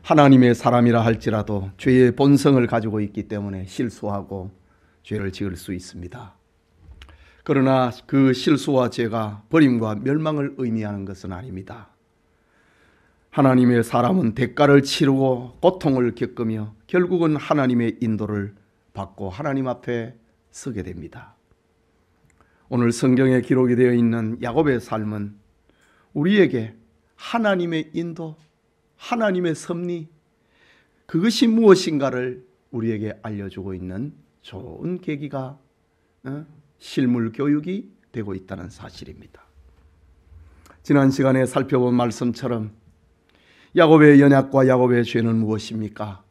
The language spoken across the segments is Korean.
하나님의 사람이라 할지라도 죄의 본성을 가지고 있기 때문에 실수하고 죄를 지을 수 있습니다. 그러나 그 실수와 죄가 버림과 멸망을 의미하는 것은 아닙니다. 하나님의 사람은 대가를 치르고 고통을 겪으며 결국은 하나님의 인도를 받고 하나님 앞에 서게 됩니다. 오늘 성경에 기록이 되어 있는 야곱의 삶은 우리에게 하나님의 인도, 하나님의 섭리, 그것이 무엇인가를 우리에게 알려주고 있는 좋은 계기가 실물 교육이 되고 있다는 사실입니다. 지난 시간에 살펴본 말씀처럼 야곱의 연약과 야곱의 죄는 무엇입니까?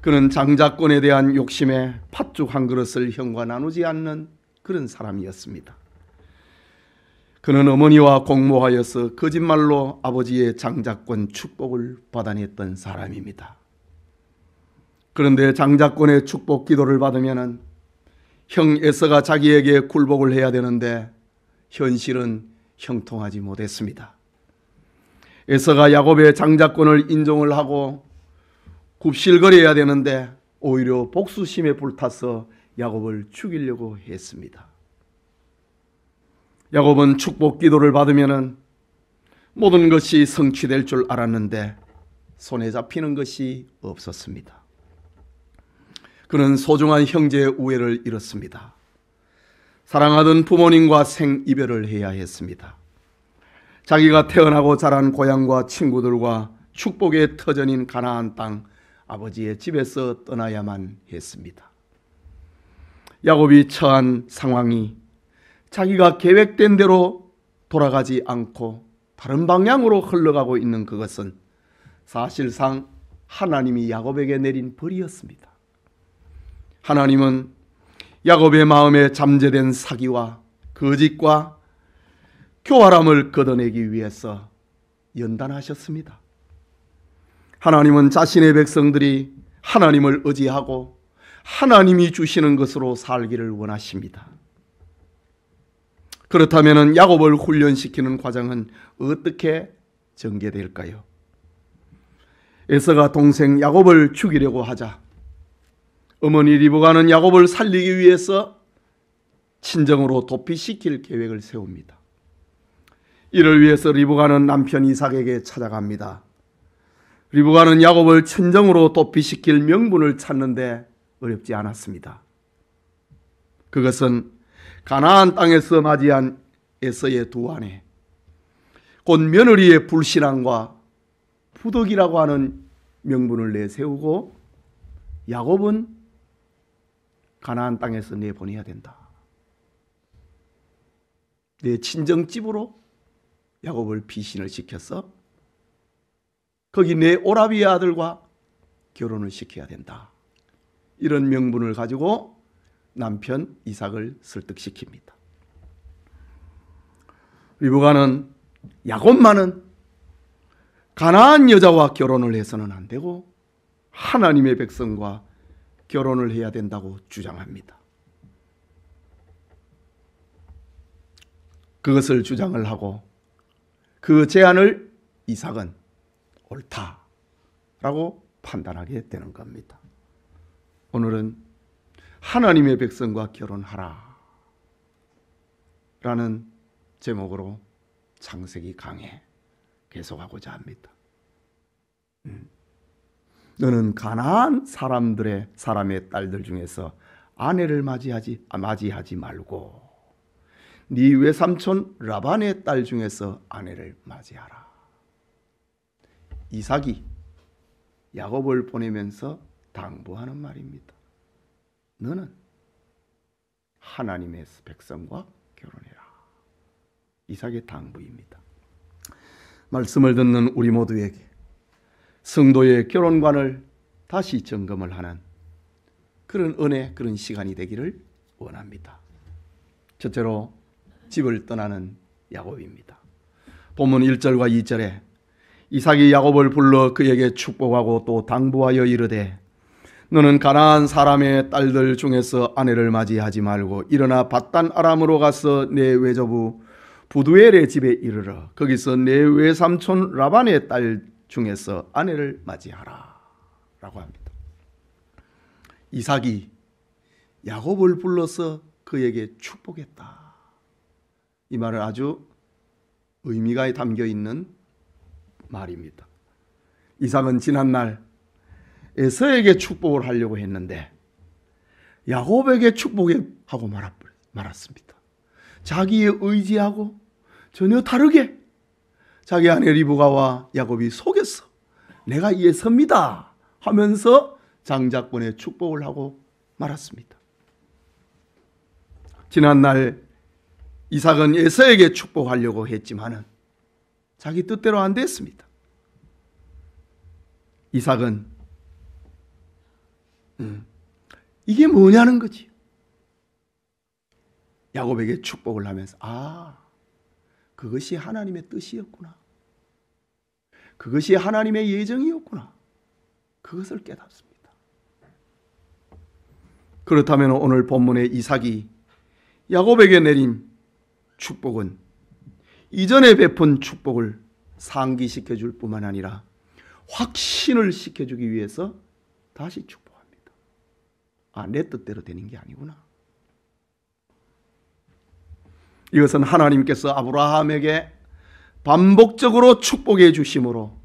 그는 장자권에 대한 욕심에 팥죽 한 그릇을 형과 나누지 않는 그런 사람이었습니다. 그는 어머니와 공모하여서 거짓말로 아버지의 장자권 축복을 받아냈던 사람입니다. 그런데 장자권의 축복 기도를 받으면 형 에서가 자기에게 굴복을 해야 되는데 현실은 형통하지 못했습니다. 에서가 야곱의 장자권을 인정을 하고 굽실거려야 되는데 오히려 복수심에 불타서 야곱을 죽이려고 했습니다. 야곱은 축복 기도를 받으면 모든 것이 성취될 줄 알았는데 손에 잡히는 것이 없었습니다. 그는 소중한 형제의 우애를 잃었습니다. 사랑하던 부모님과 생이별을 해야 했습니다. 자기가 태어나고 자란 고향과 친구들과 축복의 터전인 가나안 땅 아버지의 집에서 떠나야만 했습니다. 야곱이 처한 상황이 자기가 계획된 대로 돌아가지 않고 다른 방향으로 흘러가고 있는 그것은 사실상 하나님이 야곱에게 내린 벌이었습니다. 하나님은 야곱의 마음에 잠재된 사기와 거짓과 교활함을 걷어내기 위해서 연단하셨습니다. 하나님은 자신의 백성들이 하나님을 의지하고 하나님이 주시는 것으로 살기를 원하십니다. 그렇다면 야곱을 훈련시키는 과정은 어떻게 전개될까요? 에서가 동생 야곱을 죽이려고 하자 어머니 리브가는 야곱을 살리기 위해서 친정으로 도피시킬 계획을 세웁니다. 이를 위해서 리브가는 남편 이삭에게 찾아갑니다. 리브가는 야곱을 친정으로 도피시킬 명분을 찾는데 어렵지 않았습니다. 그것은 가나안 땅에서 맞이한 에서의 두 아내, 곧 며느리의 불신앙과 부덕이라고 하는 명분을 내세우고 야곱은 가나안 땅에서 내보내야 된다. 내 친정집으로 야곱을 피신을 시켜서 거기 내 오라비의 아들과 결혼을 시켜야 된다. 이런 명분을 가지고 남편 이삭을 설득시킵니다. 리브가는 야곱만은 가나안 여자와 결혼을 해서는 안 되고 하나님의 백성과 결혼을 해야 된다고 주장합니다. 그것을 주장을 하고 그 제안을 이삭은 옳다라고 판단하게 되는 겁니다. 오늘은 하나님의 백성과 결혼하라 라는 제목으로 창세기 강해 계속하고자 합니다. 너는 가나안 사람의 딸들 중에서 아내를 맞이하지 말고 네 외삼촌 라반의 딸 중에서 아내를 맞이하라. 이삭이 야곱을 보내면서 당부하는 말입니다. 너는 하나님의 백성과 결혼해라. 이삭의 당부입니다. 말씀을 듣는 우리 모두에게 성도의 결혼관을 다시 점검을 하는 그런 은혜, 그런 시간이 되기를 원합니다. 첫째로 집을 떠나는 야곱입니다. 본문 1절과 2절에 이삭이 야곱을 불러 그에게 축복하고 또 당부하여 이르되 너는 가나안 사람의 딸들 중에서 아내를 맞이하지 말고 일어나 밧단 아람으로 가서 내 외조부 부두엘의 집에 이르러 거기서 내 외삼촌 라반의 딸 중에서 아내를 맞이하라 라고 합니다. 이삭이 야곱을 불러서 그에게 축복했다. 이 말은 아주 의미가 담겨 있는 말입니다. 이삭은 지난날 에서에게 축복을 하려고 했는데 야곱에게 축복하고 말았습니다. 자기의 의지하고 전혀 다르게 자기 아내 리브가와 야곱이 속였어. 내가 이에 섭니다 하면서 장자권에 축복을 하고 말았습니다. 지난날 이삭은 에서에게 축복하려고 했지만은 자기 뜻대로 안 됐습니다. 이삭은 이게 뭐냐는 거지. 야곱에게 축복을 하면서 그것이 하나님의 뜻이었구나. 그것이 하나님의 예정이었구나. 그것을 깨닫습니다. 그렇다면 오늘 본문의 이삭이 야곱에게 내린 축복은 이전에 베푼 축복을 상기시켜 줄 뿐만 아니라 확신을 시켜주기 위해서 다시 축복합니다. 내 뜻대로 되는 게 아니구나. 이것은 하나님께서 아브라함에게 반복적으로 축복해 주심으로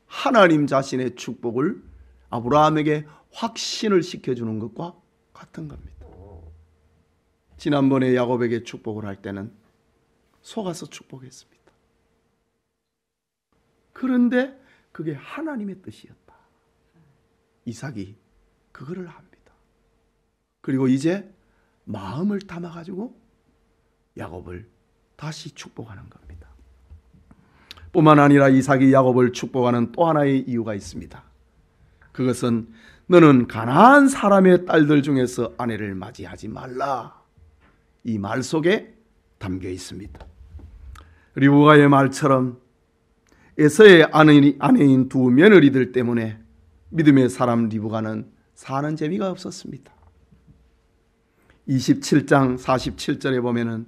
하나님 자신의 축복을 아브라함에게 확신을 시켜주는 것과 같은 겁니다. 지난번에 야곱에게 축복을 할 때는 속아서 축복했습니다. 그런데 그게 하나님의 뜻이었다. 이삭이 그거를 합니다. 그리고 이제 마음을 담아가지고 야곱을 다시 축복하는 겁니다. 뿐만 아니라 이삭이 야곱을 축복하는 또 하나의 이유가 있습니다. 그것은 너는 가나안 사람의 딸들 중에서 아내를 맞이하지 말라. 이 말 속에 담겨 있습니다. 리브가의 말처럼 에서의 아내인 두 며느리들 때문에 믿음의 사람 리브가는 사는 재미가 없었습니다. 27장 47절에 보면은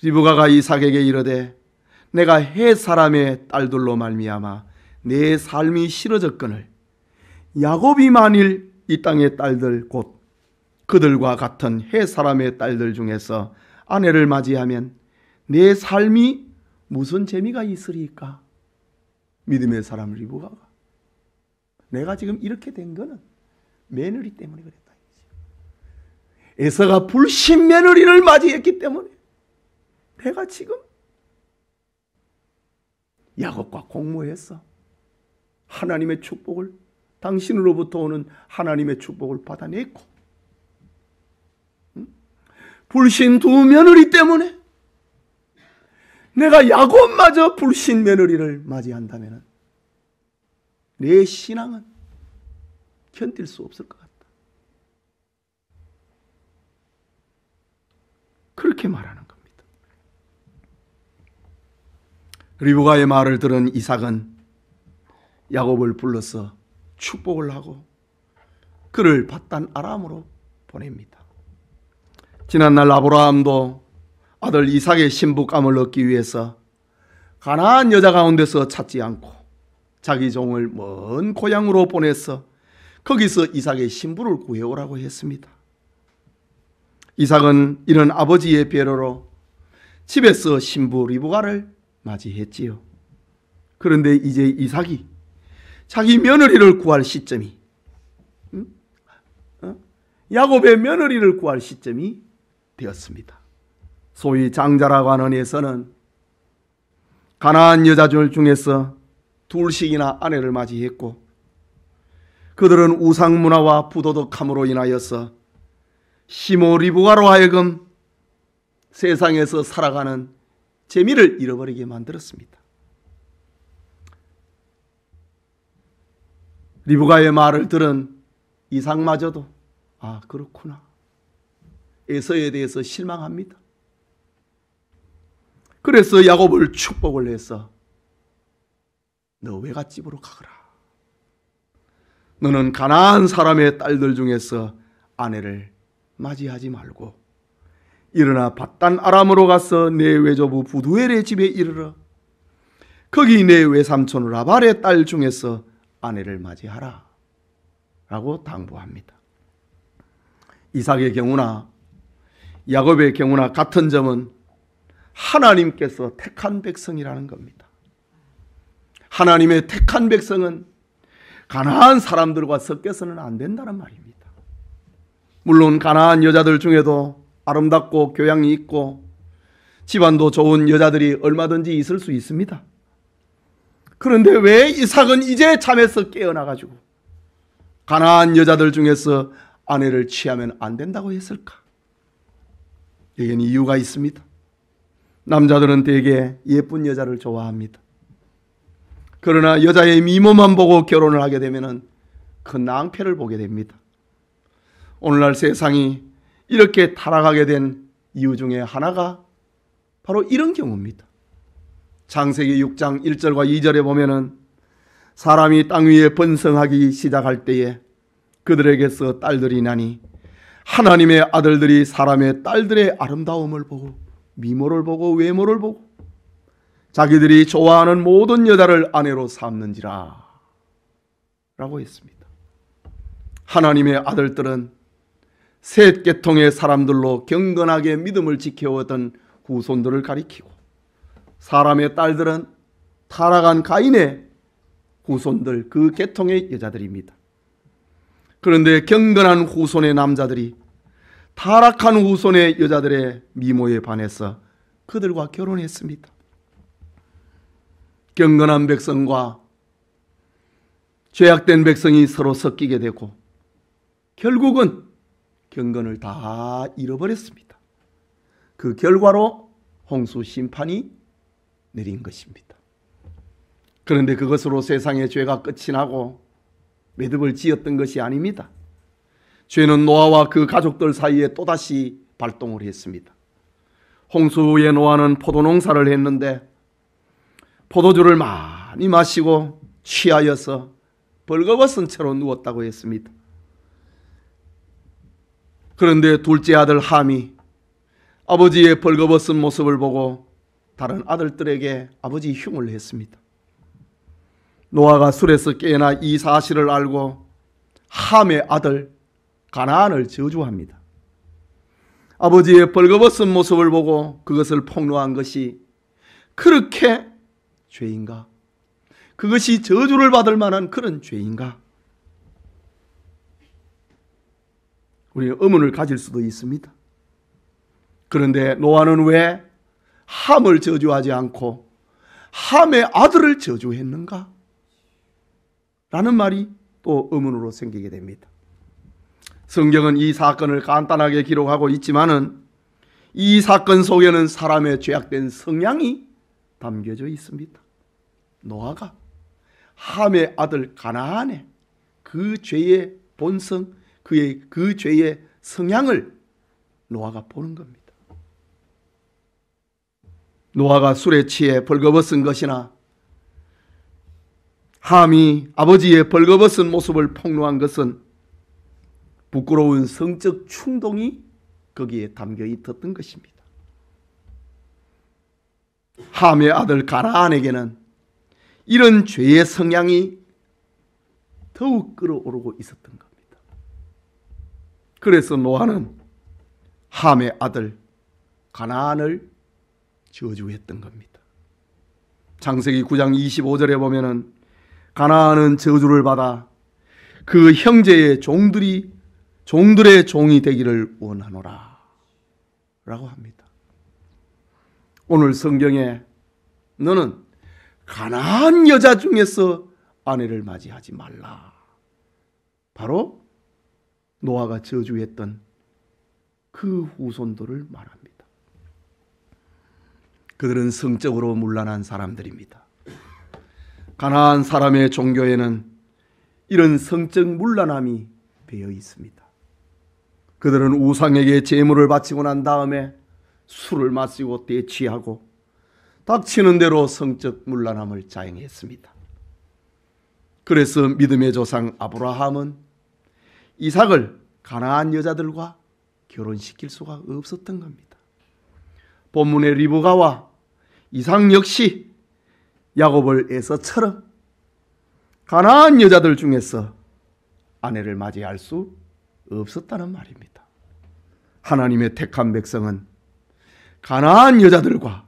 리브가가 이삭에게 이르되 내가 헷 사람의 딸들로 말미암아 내 삶이 싫어졌거늘 야곱이 만일 이 땅의 딸들 곧 그들과 같은 헷 사람의 딸들 중에서 아내를 맞이하면 내 삶이 무슨 재미가 있으리까? 믿음의 사람 리브가가 내가 지금 이렇게 된 거는 며느리 때문에 그랬다. 에서가 불신 며느리를 맞이했기 때문에 내가 지금 야곱과 공모해서 하나님의 축복을 당신으로부터 오는 하나님의 축복을 받아냈고 불신 두 며느리 때문에 내가 야곱마저 불신 며느리를 맞이한다면 내 신앙은 견딜 수 없을 것 같다. 그렇게 말하는 겁니다. 리브가의 말을 들은 이삭은 야곱을 불러서 축복을 하고 그를 밧단 아람으로 보냅니다. 지난날 아브라함도 아들 이삭의 신부감을 얻기 위해서 가나안 여자 가운데서 찾지 않고 자기 종을 먼 고향으로 보내서 거기서 이삭의 신부를 구해오라고 했습니다. 이삭은 이런 아버지의 배려로 집에서 신부 리브가를 맞이했지요. 그런데 이제 이삭이 자기 며느리를 구할 시점이 야곱의 며느리를 구할 시점이 되었습니다. 소위 장자라고 하는 에서는 가나안 여자들 중에서 둘씩이나 아내를 맞이했고 그들은 우상 문화와 부도덕함으로 인하여서 시모 리브가로 하여금 세상에서 살아가는 재미를 잃어버리게 만들었습니다. 리브가의 말을 들은 이삭마저도 그렇구나. 에서에 대해서 실망합니다. 그래서 야곱을 축복을 해서 너 외갓집으로 가거라. 너는 가나안 사람의 딸들 중에서 아내를 맞이하지 말고 일어나 밧단 아람으로 가서 내 외조부 부두엘의 집에 이르러 거기 내 외삼촌 라발의 딸 중에서 아내를 맞이하라 라고 당부합니다. 이삭의 경우나 야곱의 경우나 같은 점은 하나님께서 택한 백성이라는 겁니다. 하나님의 택한 백성은 가나안 사람들과 섞여서는 안 된다는 말입니다. 물론 가나안 여자들 중에도 아름답고 교양이 있고 집안도 좋은 여자들이 얼마든지 있을 수 있습니다. 그런데 왜 이삭은 이제 잠에서 깨어나가지고 가나안 여자들 중에서 아내를 취하면 안 된다고 했을까? 여기에는 이유가 있습니다. 남자들은 대개 예쁜 여자를 좋아합니다. 그러나 여자의 미모만 보고 결혼을 하게 되면 큰 낭패를 보게 됩니다. 오늘날 세상이 이렇게 타락하게 된 이유 중에 하나가 바로 이런 경우입니다. 창세기 6장 1절과 2절에 보면은 사람이 땅 위에 번성하기 시작할 때에 그들에게서 딸들이 나니 하나님의 아들들이 사람의 딸들의 아름다움을 보고 미모를 보고 외모를 보고 자기들이 좋아하는 모든 여자를 아내로 삼는지라 라고 했습니다. 하나님의 아들들은 셋 계통의 사람들로 경건하게 믿음을 지켜오던 후손들을 가리키고 사람의 딸들은 타락한 가인의 후손들, 그 계통의 여자들입니다. 그런데 경건한 후손의 남자들이 타락한 후손의 여자들의 미모에 반해서 그들과 결혼했습니다. 경건한 백성과 죄악된 백성이 서로 섞이게 되고 결국은 경건을 다 잃어버렸습니다. 그 결과로 홍수 심판이 내린 것입니다. 그런데 그것으로 세상의 죄가 끝이 나고 매듭을 지었던 것이 아닙니다. 죄는 노아와 그 가족들 사이에 또다시 발동을 했습니다. 홍수 후에 노아는 포도농사를 했는데 포도주를 많이 마시고 취하여서 벌거벗은 채로 누웠다고 했습니다. 그런데 둘째 아들 함이 아버지의 벌거벗은 모습을 보고 다른 아들들에게 아버지 흉을 했습니다. 노아가 술에서 깨어나 이 사실을 알고 함의 아들 가나안을 저주합니다. 아버지의 벌거벗은 모습을 보고 그것을 폭로한 것이 그렇게 죄인가? 그것이 저주를 받을 만한 그런 죄인가? 우리는 의문을 가질 수도 있습니다. 그런데 노아는 왜 함을 저주하지 않고 함의 아들을 저주했는가? 라는 말이 또 의문으로 생기게 됩니다. 성경은 이 사건을 간단하게 기록하고 있지만은 이 사건 속에는 사람의 죄악된 성향이 담겨져 있습니다. 노아가 함의 아들 가나안의 그 죄의 본성, 그의 그 죄의 성향을 노아가 보는 겁니다. 노아가 술에 취해 벌거벗은 것이나 함이 아버지의 벌거벗은 모습을 폭로한 것은 부끄러운 성적 충동이 거기에 담겨 있었던 것입니다. 함의 아들 가나안에게는 이런 죄의 성향이 더욱 끌어오르고 있었던 겁니다. 그래서 노아는 함의 아들 가나안을 저주했던 겁니다. 창세기 9장 25절에 보면은 가나안은 저주를 받아 그 형제의 종들의 종이 되기를 원하노라 라고 합니다. 오늘 성경에 너는 가나안 여자 중에서 아내를 맞이하지 말라. 바로 노아가 저주했던 그 후손들을 말합니다. 그들은 성적으로 문란한 사람들입니다. 가나안 사람의 종교에는 이런 성적 문란함이 배어 있습니다. 그들은 우상에게 제물을 바치고 난 다음에 술을 마시고 대취하고 닥치는 대로 성적 문란함을 자행했습니다. 그래서 믿음의 조상 아브라함은 이삭을 가나안 여자들과 결혼시킬 수가 없었던 겁니다. 본문의 리브가와 이삭 역시 야곱을 에서처럼 가나안 여자들 중에서 아내를 맞이할 수 없었다는 말입니다. 하나님의 택한 백성은 가나안 여자들과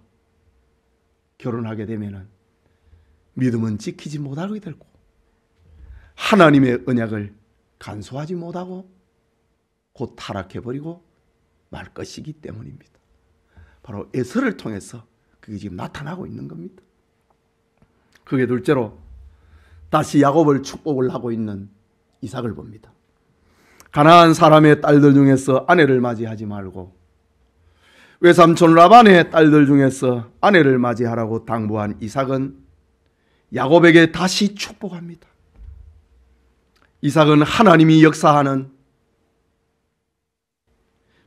결혼하게 되면 믿음은 지키지 못하게 되고 하나님의 언약을 간소하지 못하고 곧 타락해버리고 말 것이기 때문입니다. 바로 에서를 통해서 그게 지금 나타나고 있는 겁니다. 그게 둘째로 다시 야곱을 축복을 하고 있는 이삭을 봅니다. 가나안 사람의 딸들 중에서 아내를 맞이하지 말고 외삼촌 라반의 딸들 중에서 아내를 맞이하라고 당부한 이삭은 야곱에게 다시 축복합니다. 이삭은 하나님이 역사하는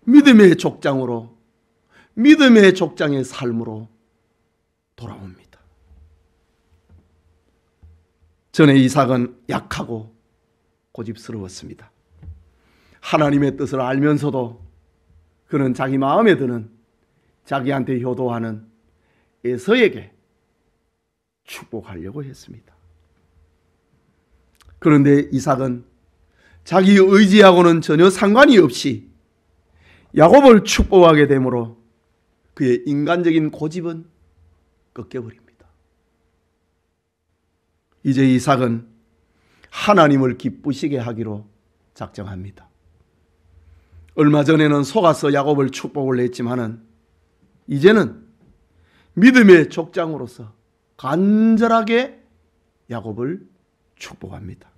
믿음의 족장으로, 믿음의 족장의 삶으로 돌아옵니다. 전에 이삭은 약하고 고집스러웠습니다. 하나님의 뜻을 알면서도 그는 자기 마음에 드는, 자기한테 효도하는 에서에게 축복하려고 했습니다. 그런데 이삭은 자기 의지하고는 전혀 상관이 없이 야곱을 축복하게 되므로 그의 인간적인 고집은 꺾여버립니다. 이제 이삭은 하나님을 기쁘시게 하기로 작정합니다. 얼마 전에는 속아서 야곱을 축복을 했지만은 이제는 믿음의 족장으로서 간절하게 야곱을 축복합니다.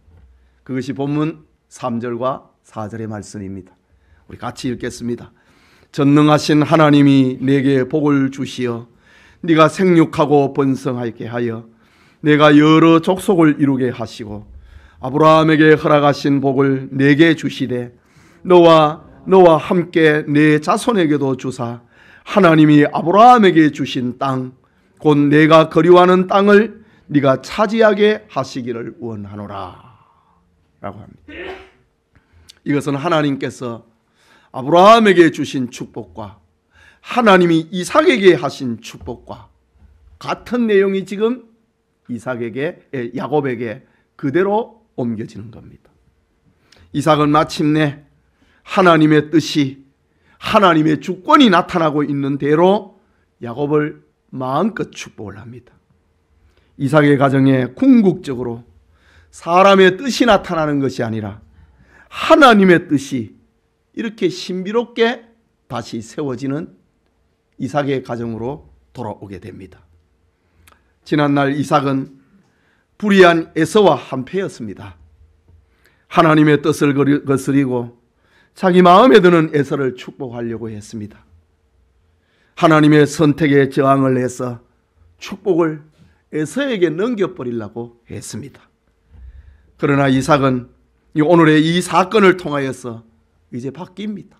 그것이 본문 3절과 4절의 말씀입니다. 우리 같이 읽겠습니다. 전능하신 하나님이 내게 복을 주시어 네가 생육하고 번성하게 하여 내가 여러 족속을 이루게 하시고 아브라함에게 허락하신 복을 내게 주시되 너와 함께 내 자손에게도 주사 하나님이 아브라함에게 주신 땅 곧 내가 거류하는 땅을 네가 차지하게 하시기를 원하노라 라고 합니다. 이것은 하나님께서 아브라함에게 주신 축복과 하나님이 이삭에게 하신 축복과 같은 내용이 지금 야곱에게 그대로 옮겨지는 겁니다. 이삭은 마침내 하나님의 뜻이, 하나님의 주권이 나타나고 있는 대로 야곱을 마음껏 축복을 합니다. 이삭의 가정에 궁극적으로 사람의 뜻이 나타나는 것이 아니라 하나님의 뜻이 이렇게 신비롭게 다시 세워지는 이삭의 가정으로 돌아오게 됩니다. 지난날 이삭은 불의한 에서와 한패였습니다. 하나님의 뜻을 거스리고 자기 마음에 드는 에서를 축복하려고 했습니다. 하나님의 선택에 저항을 해서 축복을 에서에게 넘겨버리려고 했습니다. 그러나 이삭은 오늘의 이 사건을 통하여서 이제 바뀝니다.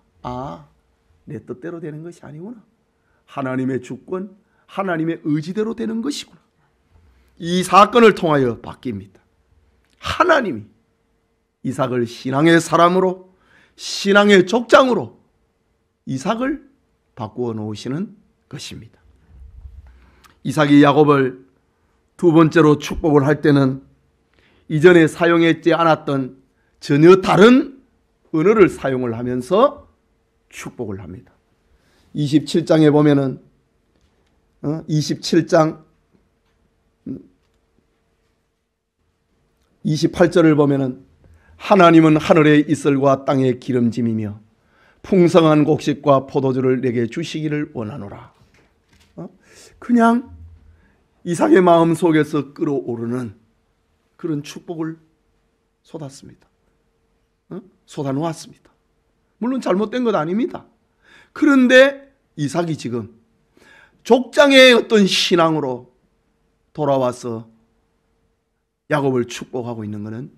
내 뜻대로 되는 것이 아니구나. 하나님의 주권, 하나님의 의지대로 되는 것이구나. 이 사건을 통하여 바뀝니다. 하나님이 이삭을 신앙의 사람으로, 신앙의 족장으로 이삭을 바꾸어 놓으시는 것입니다. 이삭이 야곱을 두 번째로 축복을 할 때는 이전에 사용했지 않았던 전혀 다른 언어를 사용을 하면서 축복을 합니다. 27장에 보면은 27장 28절을 보면은 하나님은 하늘의 이슬과 땅의 기름짐이며 풍성한 곡식과 포도주를 내게 주시기를 원하노라. 그냥 이삭의 마음 속에서 끓어오르는 그런 축복을 쏟았습니다. 쏟아놓았습니다. 물론 잘못된 것 아닙니다. 그런데 이삭이 지금 족장의 어떤 신앙으로 돌아와서 야곱을 축복하고 있는 것은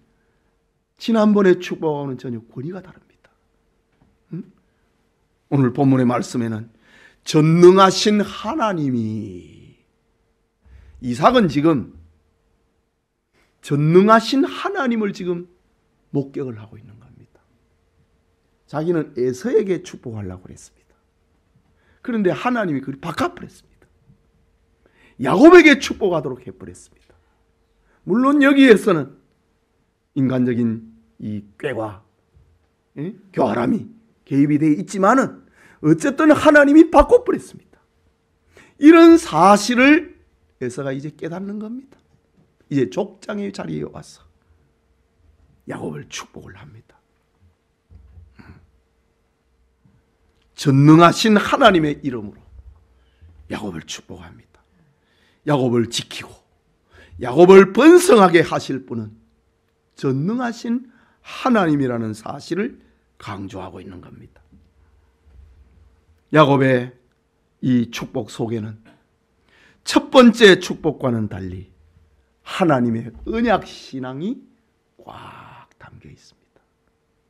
지난번에 축복하고는 전혀 권위가 다릅니다. 오늘 본문의 말씀에는 전능하신 하나님이, 이삭은 지금 전능하신 하나님을 지금 목격을 하고 있는 겁니다. 자기는 에서에게 축복하려고 했습니다. 그런데 하나님이 그걸 바꿔버렸습니다. 야곱에게 축복하도록 해버렸습니다. 물론 여기에서는 인간적인 이 꾀과 교활함이 개입이 되어 있지만은 어쨌든 하나님이 바꿔버렸습니다. 이런 사실을 에서가 이제 깨닫는 겁니다. 이제 족장의 자리에 와서 야곱을 축복을 합니다. 전능하신 하나님의 이름으로 야곱을 축복합니다. 야곱을 지키고 야곱을 번성하게 하실 분은 전능하신 하나님이라는 사실을 강조하고 있는 겁니다. 야곱의 이 축복 속에는 첫 번째 축복과는 달리 하나님의 언약 신앙이 꽉 담겨 있습니다.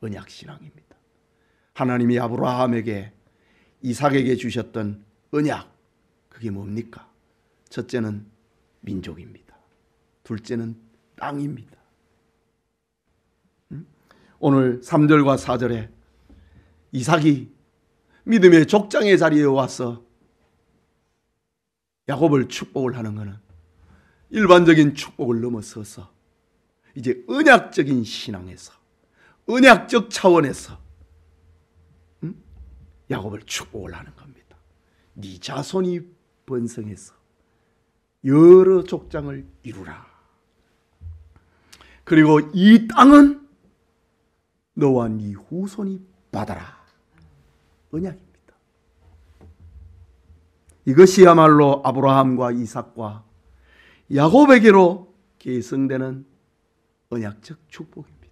언약 신앙입니다. 하나님이 아브라함에게 이삭에게 주셨던 언약, 그게 뭡니까? 첫째는 민족입니다. 둘째는 땅입니다. 오늘 3절과 4절에 이삭이 믿음의 족장의 자리에 와서 야곱을 축복을 하는 것은 일반적인 축복을 넘어서서 이제 언약적인 신앙에서, 언약적 차원에서 야곱을 축복을 하는 겁니다. 네 자손이 번성해서 여러 족장을 이루라. 그리고 이 땅은 너와 네 후손이 받아라. 언약입니다. 이것이야말로 아브라함과 이삭과 야곱에게로 계승되는 언약적 축복입니다.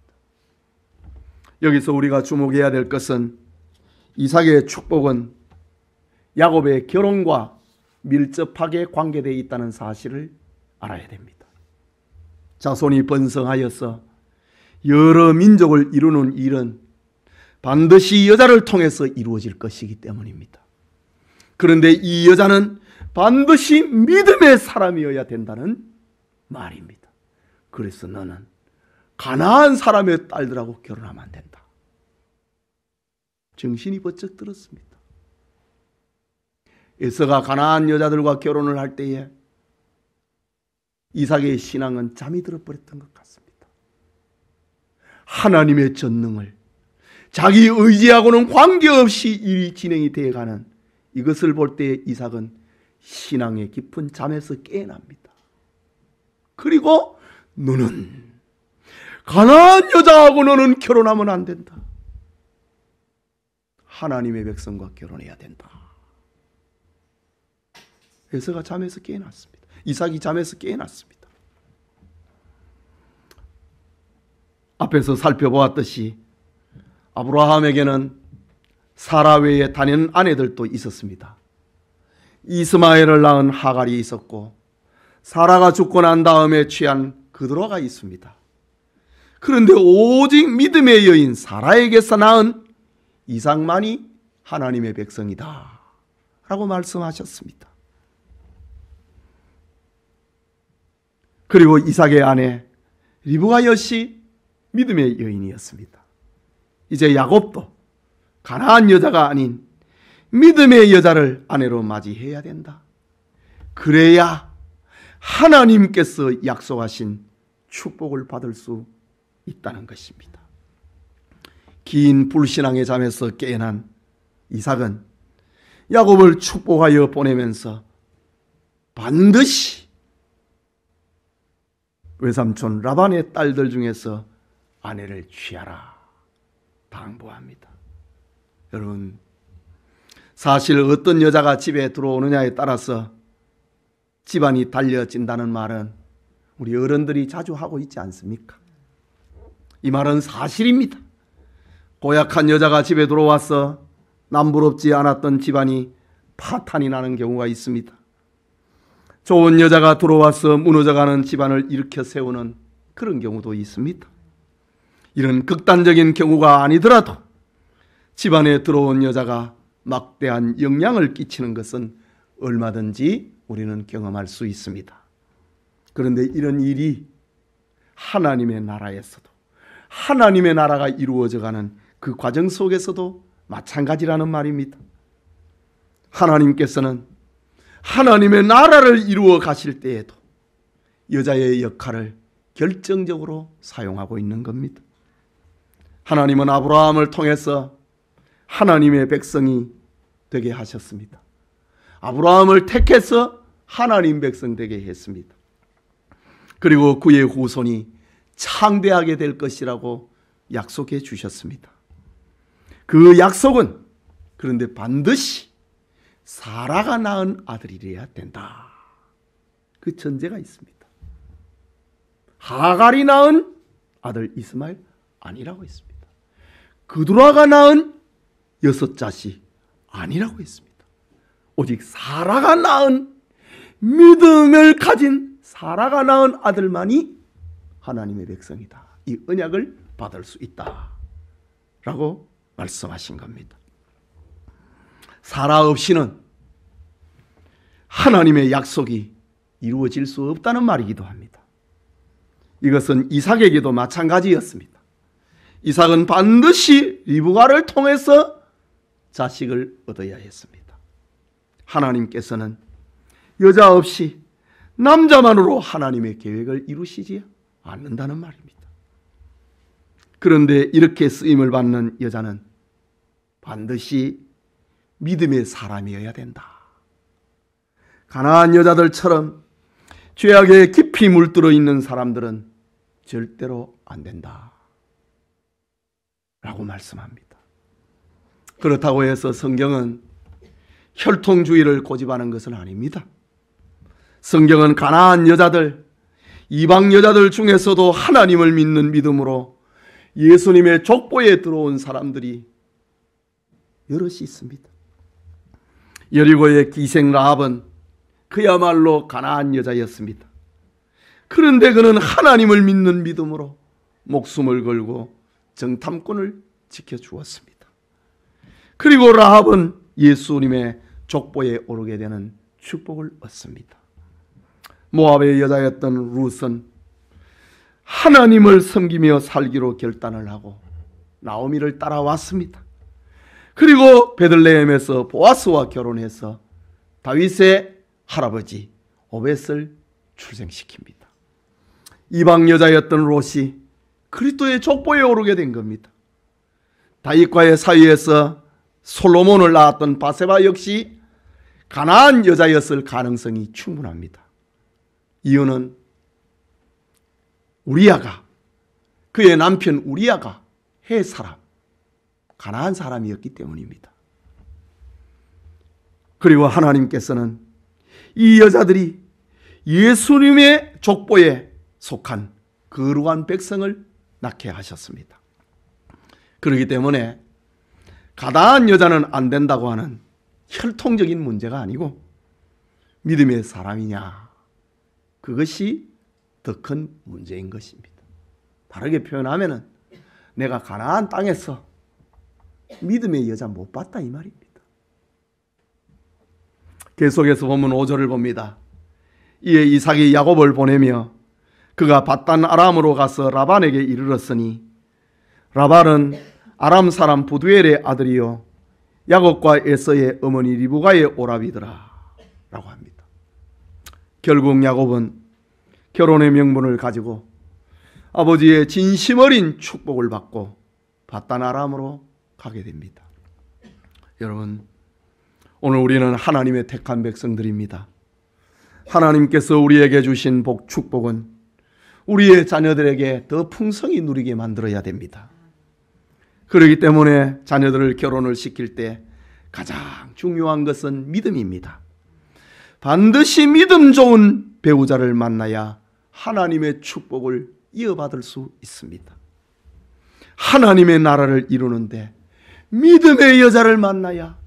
여기서 우리가 주목해야 될 것은 이삭의 축복은 야곱의 결혼과 밀접하게 관계되어 있다는 사실을 알아야 됩니다. 자손이 번성하여서 여러 민족을 이루는 일은 반드시 여자를 통해서 이루어질 것이기 때문입니다. 그런데 이 여자는 반드시 믿음의 사람이어야 된다는 말입니다. 그래서 너는 가나안 사람의 딸들하고 결혼하면 안 된다. 정신이 번쩍 들었습니다. 에서가 가나안 여자들과 결혼을 할 때에 이삭의 신앙은 잠이 들어버렸던 것 같습니다. 하나님의 전능을 자기 의지하고는 관계없이 일이 진행이 되어가는 이것을 볼 때 이삭은 신앙의 깊은 잠에서 깨어납니다. 그리고 너는 가나안 여자하고 너는 결혼하면 안 된다. 하나님의 백성과 결혼해야 된다. 에서가 잠에서 깨어났습니다. 이삭이 잠에서 깨어났습니다. 앞에서 살펴보았듯이 아브라함에게는 사라 외에 다른 아내들도 있었습니다. 이스마엘을 낳은 하갈이 있었고 사라가 죽고 난 다음에 취한 그드로가 있습니다. 그런데 오직 믿음의 여인 사라에게서 낳은 이삭만이 하나님의 백성이다 라고 말씀하셨습니다. 그리고 이삭의 아내 리브가 역시 믿음의 여인이었습니다. 이제 야곱도 가나안 여자가 아닌 믿음의 여자를 아내로 맞이해야 된다. 그래야 하나님께서 약속하신 축복을 받을 수 있다는 것입니다. 긴 불신앙의 잠에서 깨어난 이삭은 야곱을 축복하여 보내면서 반드시 외삼촌 라반의 딸들 중에서 아내를 취하라 당부합니다. 여러분, 사실 어떤 여자가 집에 들어오느냐에 따라서 집안이 달려진다는 말은 우리 어른들이 자주 하고 있지 않습니까? 이 말은 사실입니다. 고약한 여자가 집에 들어와서 남부럽지 않았던 집안이 파탄이 나는 경우가 있습니다. 좋은 여자가 들어와서 무너져가는 집안을 일으켜 세우는 그런 경우도 있습니다. 이런 극단적인 경우가 아니더라도 집안에 들어온 여자가 막대한 영향을 끼치는 것은 얼마든지 우리는 경험할 수 있습니다. 그런데 이런 일이 하나님의 나라에서도, 하나님의 나라가 이루어져가는 그 과정 속에서도 마찬가지라는 말입니다. 하나님께서는 하나님의 나라를 이루어 가실 때에도 여자의 역할을 결정적으로 사용하고 있는 겁니다. 하나님은 아브라함을 통해서 하나님의 백성이 되게 하셨습니다. 아브라함을 택해서 하나님 백성 되게 했습니다. 그리고 그의 후손이 창대하게 될 것이라고 약속해 주셨습니다. 그 약속은 그런데 반드시 사라가 낳은 아들이래야 된다. 그 전제가 있습니다. 하갈이 낳은 아들 이스마엘 아니라고 했습니다. 그두라가 낳은 6자식 아니라고 했습니다. 오직 사라가 낳은, 믿음을 가진 사라가 낳은 아들만이 하나님의 백성이다. 이 언약을 받을 수 있다 라고 말씀하신 겁니다. 사라 없이는 하나님의 약속이 이루어질 수 없다는 말이기도 합니다. 이것은 이삭에게도 마찬가지였습니다. 이삭은 반드시 리브가를 통해서 자식을 얻어야 했습니다. 하나님께서는 여자 없이 남자만으로 하나님의 계획을 이루시지 않는다는 말입니다. 그런데 이렇게 쓰임을 받는 여자는 반드시 믿음의 사람이어야 된다. 가나안 여자들처럼 죄악에 깊이 물들어 있는 사람들은 절대로 안 된다 라고 말씀합니다. 그렇다고 해서 성경은 혈통주의를 고집하는 것은 아닙니다. 성경은 가나안 여자들, 이방 여자들 중에서도 하나님을 믿는 믿음으로 예수님의 족보에 들어온 사람들이 여럿이 있습니다. 여리고의 기생 라합은 그야말로 가나안 여자였습니다. 그런데 그는 하나님을 믿는 믿음으로 목숨을 걸고 정탐꾼을 지켜주었습니다. 그리고 라합은 예수님의 족보에 오르게 되는 축복을 얻습니다. 모압의 여자였던 룻은 하나님을 섬기며 살기로 결단을 하고 나오미를 따라왔습니다. 그리고 베들레헴에서 보아스와 결혼해서 다윗의 할아버지 오벳을 출생시킵니다. 이방 여자였던 롯이 그리스도의 족보에 오르게 된 겁니다. 다윗과의 사이에서 솔로몬을 낳았던 바세바 역시 가나안 여자였을 가능성이 충분합니다. 이유는 우리아가, 그의 남편 우리아가 헷 사람, 가나안 사람이었기 때문입니다. 그리고 하나님께서는 이 여자들이 예수님의 족보에 속한 거룩한 백성을 낳게 하셨습니다. 그렇기 때문에 가나안 여자는 안 된다고 하는 혈통적인 문제가 아니고 믿음의 사람이냐, 그것이 더 큰 문제인 것입니다. 다르게 표현하면 내가 가나안 땅에서 믿음의 여자 못 봤다 이 말입니다. 계속해서 보면 5절을 봅니다. 이에 이삭이 야곱을 보내며 그가 밧단 아람으로 가서 라반에게 이르렀으니 라반은 아람 사람 부두엘의 아들이요 야곱과 에서의 어머니 리브가의 오라비더라 라고 합니다. 결국 야곱은 결혼의 명분을 가지고 아버지의 진심 어린 축복을 받고 밧단 아람으로 가게 됩니다. 여러분, 오늘 우리는 하나님의 택한 백성들입니다. 하나님께서 우리에게 주신 축복은 우리의 자녀들에게 더 풍성히 누리게 만들어야 됩니다. 그렇기 때문에 자녀들을 결혼을 시킬 때 가장 중요한 것은 믿음입니다. 반드시 믿음 좋은 배우자를 만나야 하나님의 축복을 이어받을 수 있습니다. 하나님의 나라를 이루는데 믿음의 여자를 만나야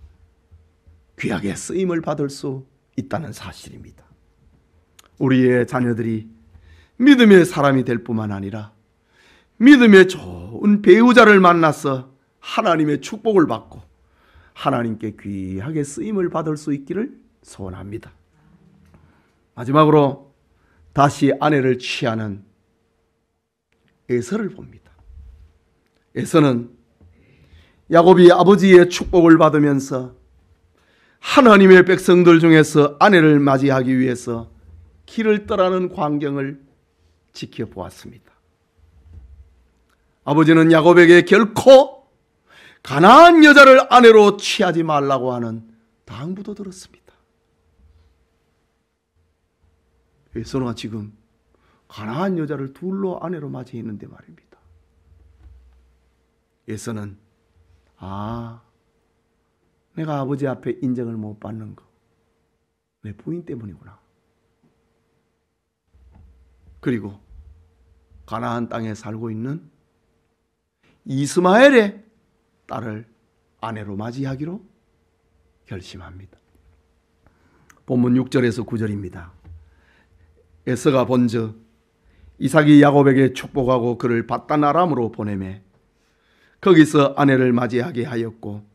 귀하게 쓰임을 받을 수 있다는 사실입니다. 우리의 자녀들이 믿음의 사람이 될 뿐만 아니라 믿음의 좋은 배우자를 만나서 하나님의 축복을 받고 하나님께 귀하게 쓰임을 받을 수 있기를 소원합니다. 마지막으로 다시 아내를 취하는 에서를 봅니다. 에서는 야곱이 아버지의 축복을 받으면서 하나님의 백성들 중에서 아내를 맞이하기 위해서 길을 떠나는 광경을 지켜보았습니다. 아버지는 야곱에게 결코 가나안 여자를 아내로 취하지 말라고 하는 당부도 들었습니다. 에서가 지금 가나안 여자를 둘로 아내로 맞이했는데 말입니다. 에서는 내가 아버지 앞에 인정을 못 받는 거 내 부인 때문이구나. 그리고 가나안 땅에 살고 있는 이스마엘의 딸을 아내로 맞이하기로 결심합니다. 본문 6절에서 9절입니다. 에서가 본즉 이삭이 야곱에게 축복하고 그를 밧단 아람으로 보내매 거기서 아내를 맞이하게 하였고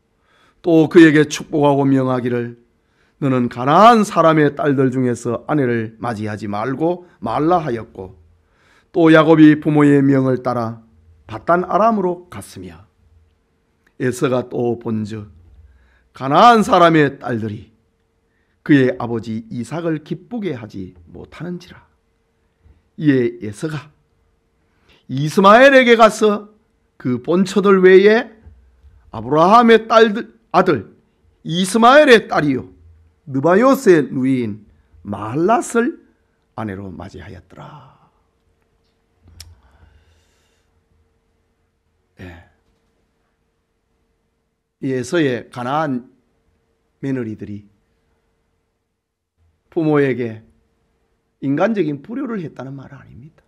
또 그에게 축복하고 명하기를 너는 가나안 사람의 딸들 중에서 아내를 맞이하지 말라 하였고 또 야곱이 부모의 명을 따라 밧단 아람으로 갔으며 에서가 또 본즉 가나안 사람의 딸들이 그의 아버지 이삭을 기쁘게 하지 못하는지라. 이에 에서가 이스마엘에게 가서 그 본처들 외에 아브라함의 아들 이스마엘의 딸이요 느바요스의 누이인 마할랏을 아내로 맞이하였더라. 이 에서의 가나안 며느리들이 부모에게 인간적인 불효를 했다는 말은 아닙니다.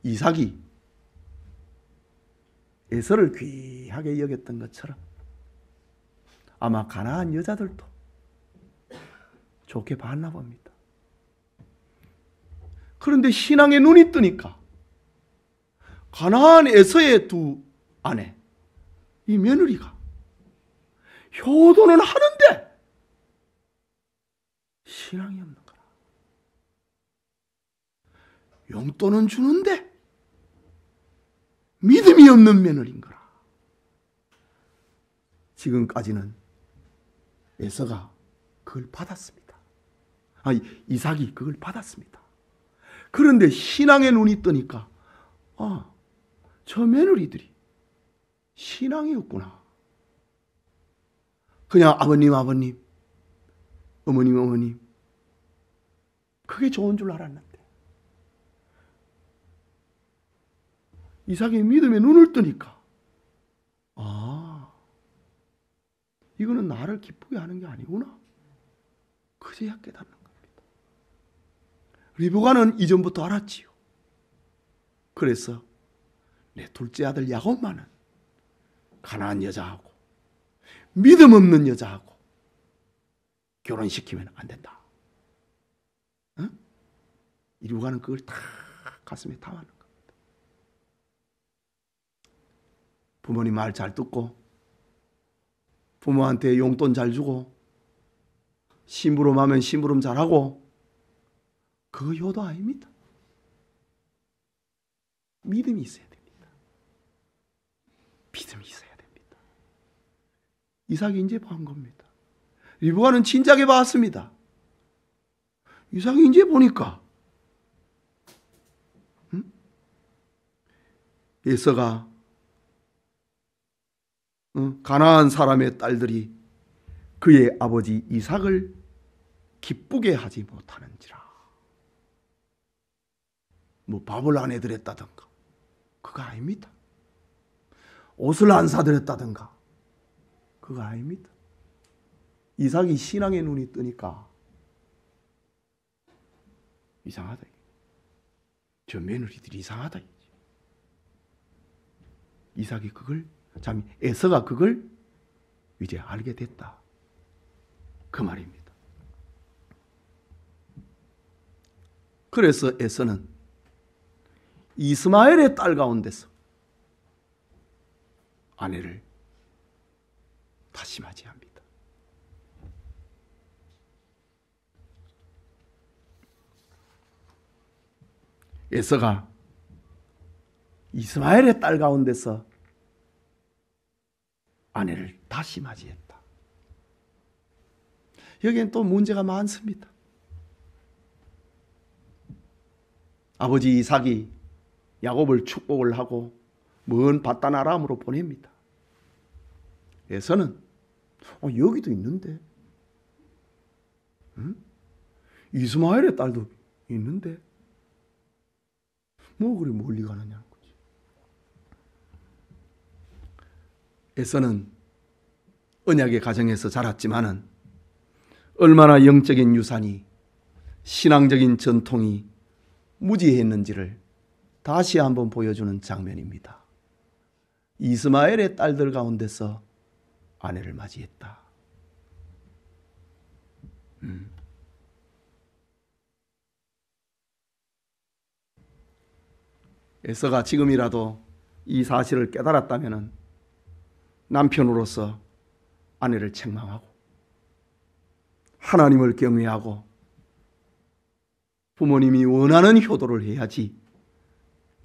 이삭이 에서를 귀하게 여겼던 것처럼 아마 가나안 여자들도 좋게 봤나 봅니다. 그런데 신앙의 눈이 뜨니까 가나안 에서의 두 아내, 이 며느리가 효도는 하는데 신앙이 없는 거라. 용돈은 주는데 믿음이 없는 며느리인 거라. 지금까지는 에서가 그걸 받았습니다. 이삭이 그걸 받았습니다. 그런데 신앙의 눈이 뜨니까 저 며느리들이 신앙이 없구나. 그냥 아버님 어머님 그게 좋은 줄 알았는데 이삭이 믿음의 눈을 뜨니까 이거는 나를 기쁘게 하는 게 아니구나. 그제야 깨닫는 겁니다. 리브가는 이전부터 알았지요. 그래서 내 둘째 아들 야곱만은 가나안 여자하고 믿음 없는 여자하고 결혼시키면 안 된다. 리브가는 그걸 다 가슴에 담아는 겁니다. 부모님 말 잘 듣고 부모한테 용돈 잘 주고 심부름하면 심부름 잘하고 그거 효도 아닙니다. 믿음이 있어야 됩니다. 믿음이 있어야 됩니다. 이삭이 이제 본 겁니다. 리브가는 진작에 봤습니다. 이삭이 이제 보니까 에서가 가나안 사람의 딸들이 그의 아버지 이삭을 기쁘게 하지 못하는지라. 뭐 밥을 안 해드렸다든가 그거 아닙니다. 옷을 안 사드렸다든가 그거 아닙니다. 이삭이 신앙의 눈이 뜨니까 이상하다. 저 며느리들이 이상하다. 이삭이 에서가 그걸 이제 알게 됐다. 그 말입니다. 그래서 에서는 이스마엘의 딸 가운데서 아내를 다시 맞이합니다. 에서가 이스마엘의 딸 가운데서 아내를 다시 맞이했다. 여기엔 또 문제가 많습니다. 아버지 이삭이 야곱을 축복을 하고 먼 밧단 아람으로 보냅니다. 에서는 여기도 있는데, 이스마엘의 딸도 있는데 뭐 그리 멀리 가느냐는 거지. 에서는 언약의 가정에서 자랐지만은 얼마나 영적인 유산이, 신앙적인 전통이 무지했는지를 다시 한번 보여주는 장면입니다. 이스마엘의 딸들 가운데서 아내를 맞이했다. 에서가 지금이라도 이 사실을 깨달았다면 남편으로서 아내를 책망하고 하나님을 경외하고 부모님이 원하는 효도를 해야지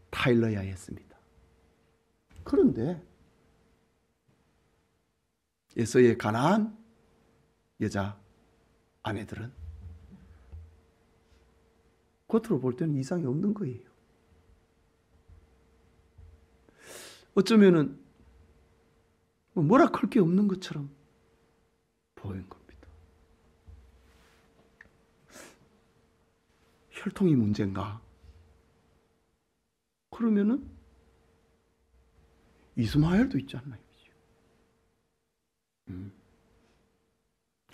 타일러야 했습니다. 그런데 에서의 가난한 여자 아내들은 겉으로 볼 때는 이상이 없는 거예요. 어쩌면은 뭐라 할 게 없는 것처럼 보인 겁니다. 혈통이 문제인가? 그러면은 이스마엘도 있지 않나요?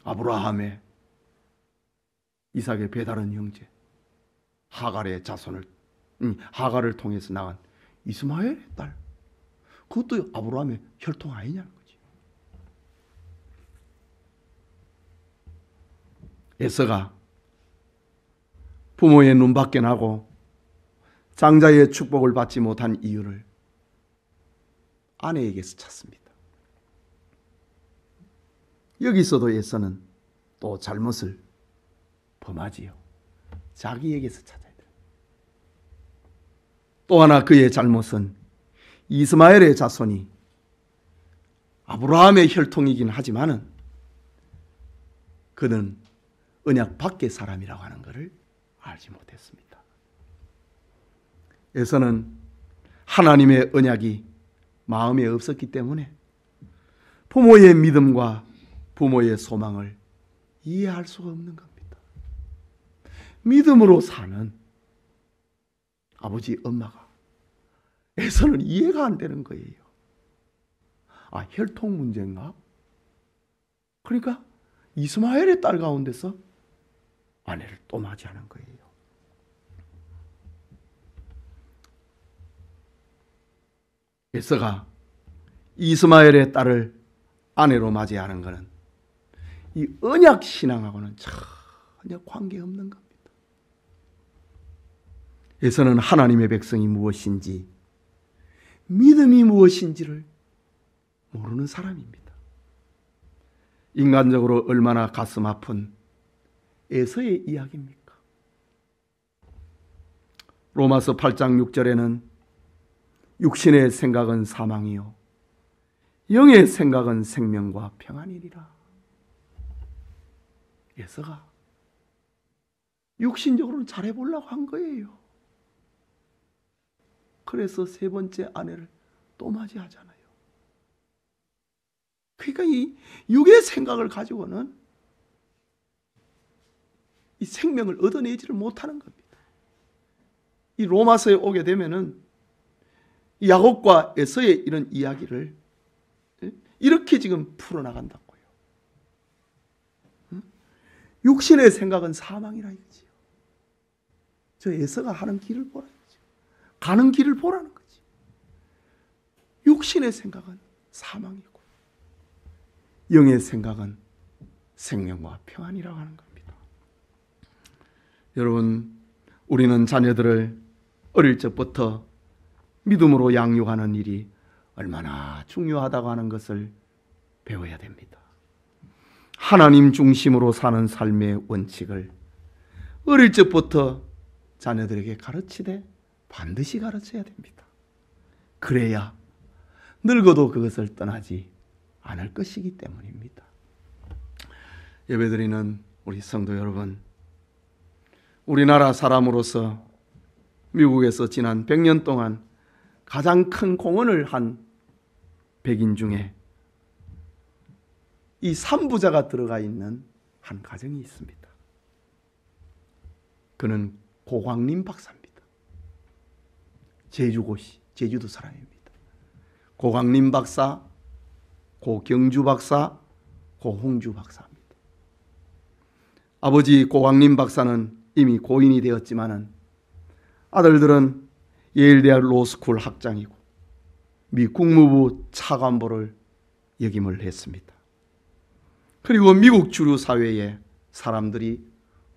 아브라함의 이삭의 배다른 형제 하갈의 자손을 하갈을 통해서 나간 이스마엘의 딸, 그것도 아브라함의 혈통 아니냐는 거지. 에서가 부모의 눈밖에 나고 장자의 축복을 받지 못한 이유를 아내에게서 찾습니다. 여기서도 에서는 또 잘못을 범하지요. 자기에게서 찾아야 돼요. 또 하나 그의 잘못은 이스마엘의 자손이 아브라함의 혈통이긴 하지만은 그는 언약 밖의 사람이라고 하는 것을 알지 못했습니다. 에서는 하나님의 언약이 마음에 없었기 때문에 부모의 믿음과 부모의 소망을 이해할 수가 없는 겁니다. 믿음으로 사는 아버지, 엄마가 에서는 이해가 안 되는 거예요. 혈통 문제인가? 그러니까 이스마엘의 딸 가운데서 아내를 또 맞이하는 거예요. 에서가 이스마엘의 딸을 아내로 맞이하는 것은 이 언약 신앙하고는 전혀 관계없는 겁니다. 에서는 하나님의 백성이 무엇인지, 믿음이 무엇인지를 모르는 사람입니다. 인간적으로 얼마나 가슴 아픈 에서의 이야기입니까? 로마서 8장 6절에는 육신의 생각은 사망이요 영의 생각은 생명과 평안이리라. 에서가 육신적으로는 잘해보려고 한 거예요. 그래서 세 번째 아내를 또 맞이하잖아요. 그러니까 이 육의 생각을 가지고는 이 생명을 얻어내지를 못하는 겁니다. 이 로마서에 오게 되면은 야곱과 에서의 이런 이야기를 이렇게 지금 풀어나간다고요. 육신의 생각은 사망이라 이거지요. 저 에서가 하는 길을 보라 이거지요. 가는 길을 보라는 거지. 육신의 생각은 사망이고 영의 생각은 생명과 평안이라고 하는 겁니다. 여러분, 우리는 자녀들을 어릴 적부터 믿음으로 양육하는 일이 얼마나 중요하다고 하는 것을 배워야 됩니다. 하나님 중심으로 사는 삶의 원칙을 어릴 적부터 자녀들에게 가르치되 반드시 가르쳐야 됩니다. 그래야 늙어도 그것을 떠나지 않을 것이기 때문입니다. 예배드리는 우리 성도 여러분, 우리나라 사람으로서 미국에서 지난 100년 동안 가장 큰 공헌을 한 백인 중에 이 3부자가 들어가 있는 한 가정이 있습니다. 그는 고광림 박사입니다. 제주고시, 제주도 사람입니다. 고광림 박사, 고경주 박사, 고홍주 박사입니다. 아버지 고광림 박사는 이미 고인이 되었지만은 아들들은 예일대학 로스쿨 학장이고 미 국무부 차관보를 역임을 했습니다. 그리고 미국 주류 사회에 사람들이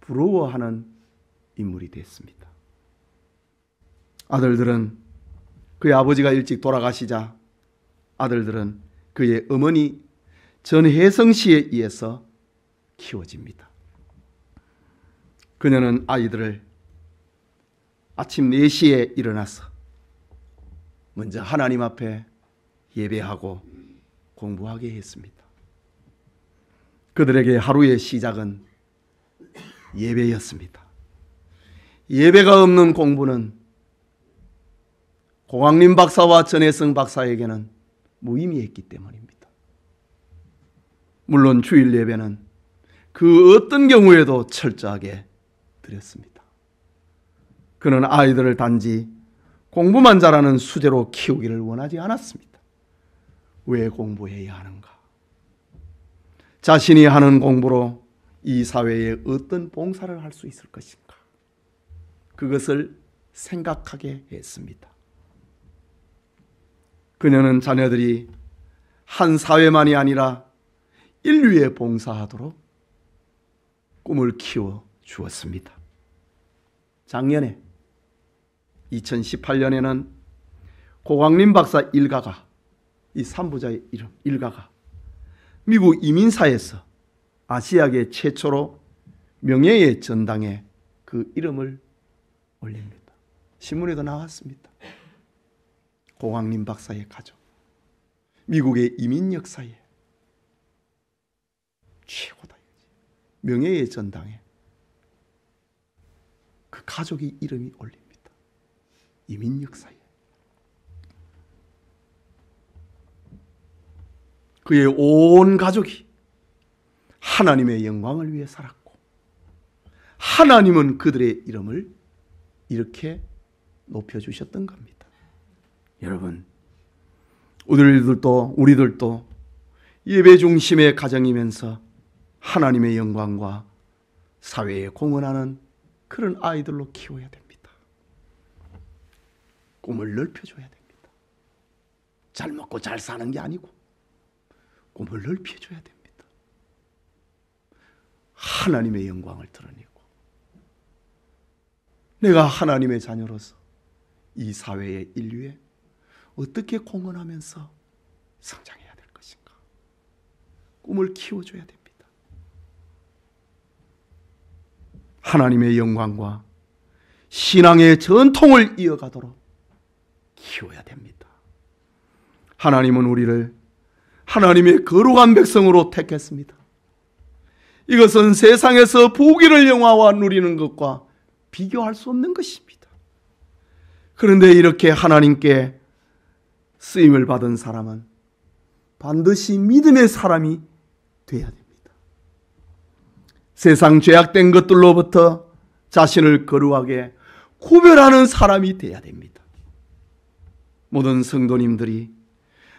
부러워하는 인물이 됐습니다. 아들들은 그의 아버지가 일찍 돌아가시자 아들들은 그의 어머니 전혜성 씨에 의해서 키워집니다. 그녀는 아이들을 아침 4시에 일어나서 먼저 하나님 앞에 예배하고 공부하게 했습니다. 그들에게 하루의 시작은 예배였습니다. 예배가 없는 공부는 고광림 박사와 전혜성 박사에게는 무의미했기 때문입니다. 물론 주일 예배는 그 어떤 경우에도 철저하게 드렸습니다. 그는 아이들을 단지 공부만 잘하는 수제로 키우기를 원하지 않았습니다. 왜 공부해야 하는가? 자신이 하는 공부로 이 사회에 어떤 봉사를 할 수 있을 것인가? 그것을 생각하게 했습니다. 그녀는 자녀들이 한 사회만이 아니라 인류에 봉사하도록 꿈을 키워 주었습니다. 작년에 2018년에는 고광림 박사 일가가, 이 3부자의 이름 일가가 미국 이민사에서 아시아계 최초로 명예의 전당에 그 이름을 올립니다. 신문에도 나왔습니다. 고광림 박사의 가족, 미국의 이민 역사에 최고다. 명예의 전당에 그 가족의 이름이 올립니다. 이민 역사에. 그의 온 가족이 하나님의 영광을 위해 살았고 하나님은 그들의 이름을 이렇게 높여주셨던 겁니다. 여러분, 우리들도 예배 중심의 가정이면서 하나님의 영광과 사회에 공헌하는 그런 아이들로 키워야 됩니다. 꿈을 넓혀줘야 됩니다. 잘 먹고 잘 사는 게 아니고 꿈을 넓혀줘야 됩니다. 하나님의 영광을 드러내고 내가 하나님의 자녀로서 이 사회의 인류에 어떻게 공헌하면서 성장해야 될 것인가? 꿈을 키워줘야 됩니다. 하나님의 영광과 신앙의 전통을 이어가도록 키워야 됩니다. 하나님은 우리를 하나님의 거룩한 백성으로 택했습니다. 이것은 세상에서 부귀를 영화와 누리는 것과 비교할 수 없는 것입니다. 그런데 이렇게 하나님께 쓰임을 받은 사람은 반드시 믿음의 사람이 되어야 됩니다. 세상 죄악된 것들로부터 자신을 거룩하게 구별하는 사람이 되어야 됩니다. 모든 성도님들이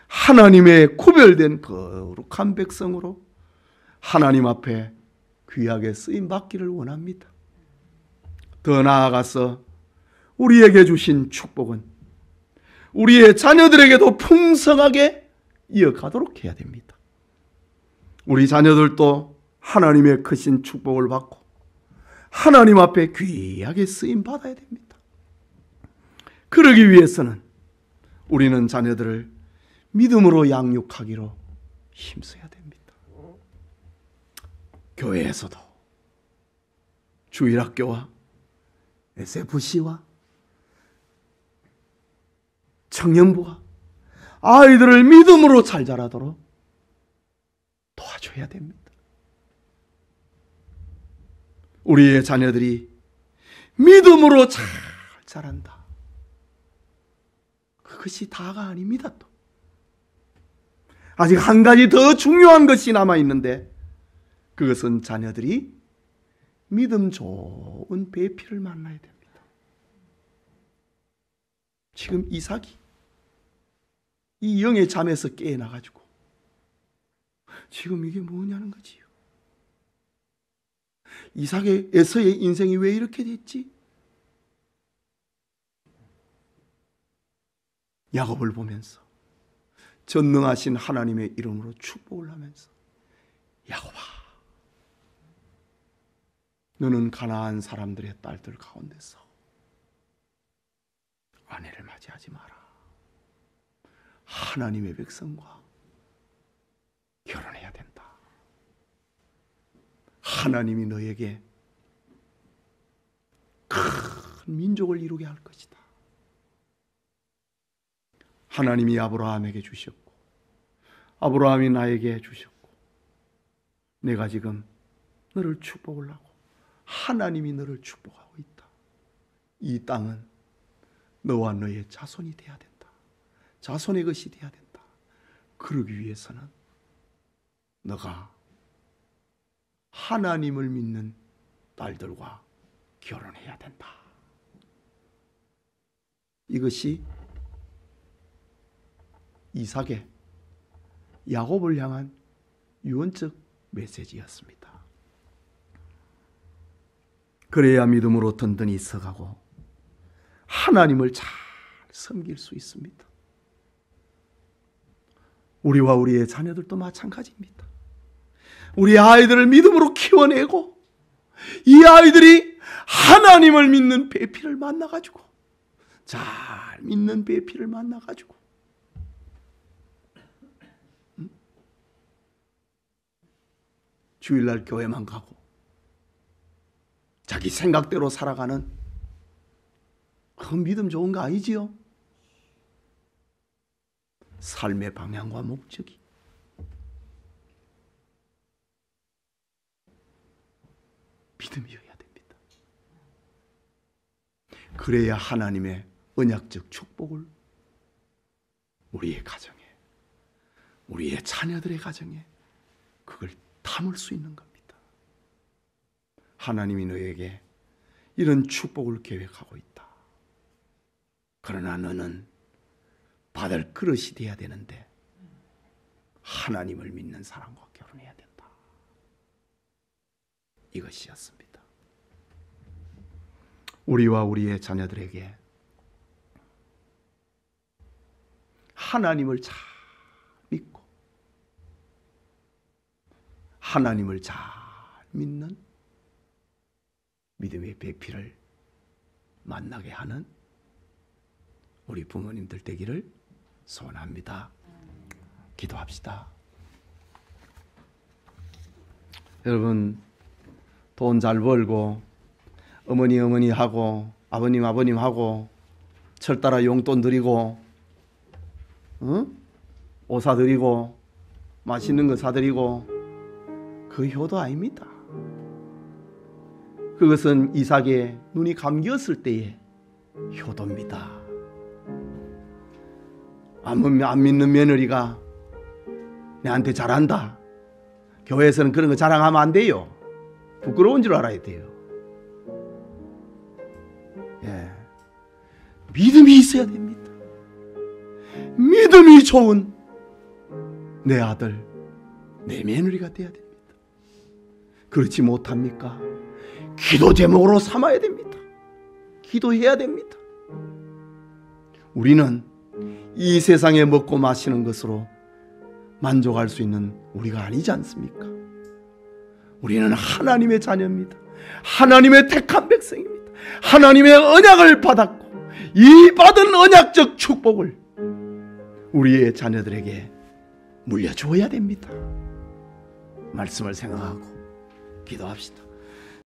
하나님의 구별된 거룩한 백성으로 하나님 앞에 귀하게 쓰임 받기를 원합니다. 더 나아가서 우리에게 주신 축복은 우리의 자녀들에게도 풍성하게 이어가도록 해야 됩니다. 우리 자녀들도 하나님의 크신 축복을 받고 하나님 앞에 귀하게 쓰임 받아야 됩니다. 그러기 위해서는 우리는 자녀들을 믿음으로 양육하기로 힘써야 됩니다. 교회에서도 주일학교와 SFC와 청년부가 아이들을 믿음으로 잘 자라도록 물려줘야 됩니다. 우리의 자녀들이 믿음으로 잘 자란다. 그것이 다가 아닙니다. 또 아직 한 가지 더 중요한 것이 남아있는데, 그것은 자녀들이 믿음 좋은 배필을 만나야 됩니다. 지금 이삭이 이 영의 잠에서 깨어나가지고 지금 이게 뭐냐는 거지요. 이삭의 에서의 인생이 왜 이렇게 됐지? 야곱을 보면서 전능하신 하나님의 이름으로 축복을 하면서, 야곱아, 너는 가나안 사람들의 딸들 가운데서 아내를 맞이하지 마라. 하나님의 백성과 결혼해야 된다. 하나님이 너에게 큰 민족을 이루게 할 것이다. 하나님이 아브라함에게 주셨고, 아브라함이 나에게 주셨고, 내가 지금 너를 축복을 하고 하나님이 너를 축복하고 있다. 이 땅은 너와 너의 자손이 돼야 된다. 자손의 것이 돼야 된다. 그러기 위해서는 너가 하나님을 믿는 딸들과 결혼해야 된다. 이것이 이삭의 야곱을 향한 유언적 메시지였습니다. 그래야 믿음으로 든든히 서가고 하나님을 잘 섬길 수 있습니다. 우리와 우리의 자녀들도 마찬가지입니다. 우리 아이들을 믿음으로 키워내고 이 아이들이 하나님을 믿는 배필을 만나가지고, 잘 믿는 배필을 만나가지고 주일날 교회만 가고 자기 생각대로 살아가는 그 믿음 좋은 거 아니지요? 삶의 방향과 목적이 믿음이어야 됩니다. 그래야 하나님의 언약적 축복을 우리의 가정에, 우리의 자녀들의 가정에 그걸 담을 수 있는 겁니다. 하나님이 너에게 이런 축복을 계획하고 있다. 그러나 너는 받을 그릇이 돼야 되는데 하나님을 믿는 사람과 결혼해야 된다. 이것이었습니다. 우리와 우리의 자녀들에게 하나님을 잘 믿고 하나님을 잘 믿는 믿음의 배필을 만나게 하는 우리 부모님들 되기를 소원합니다. 기도합시다. 여러분, 돈 잘 벌고 어머니 하고 아버님 하고 철따라 용돈 드리고 옷 사드리고 맛있는 거 사드리고 그 효도 아닙니다. 그것은 이삭의 눈이 감겼을 때의 효도입니다. 안 믿는 며느리가 내한테 잘한다, 교회에서는 그런 거 자랑하면 안 돼요. 부끄러운 줄 알아야 돼요. 예. 믿음이 있어야 됩니다. 믿음이 좋은 내 아들, 내 며느리가 돼야 됩니다. 그렇지 못합니까? 기도 제목으로 삼아야 됩니다. 기도해야 됩니다. 우리는 이 세상에 먹고 마시는 것으로 만족할 수 있는 우리가 아니지 않습니까? 우리는 하나님의 자녀입니다. 하나님의 택한 백성입니다. 하나님의 언약을 받았고 이 받은 언약적 축복을 우리의 자녀들에게 물려주어야 됩니다. 말씀을 생각하고 기도합시다.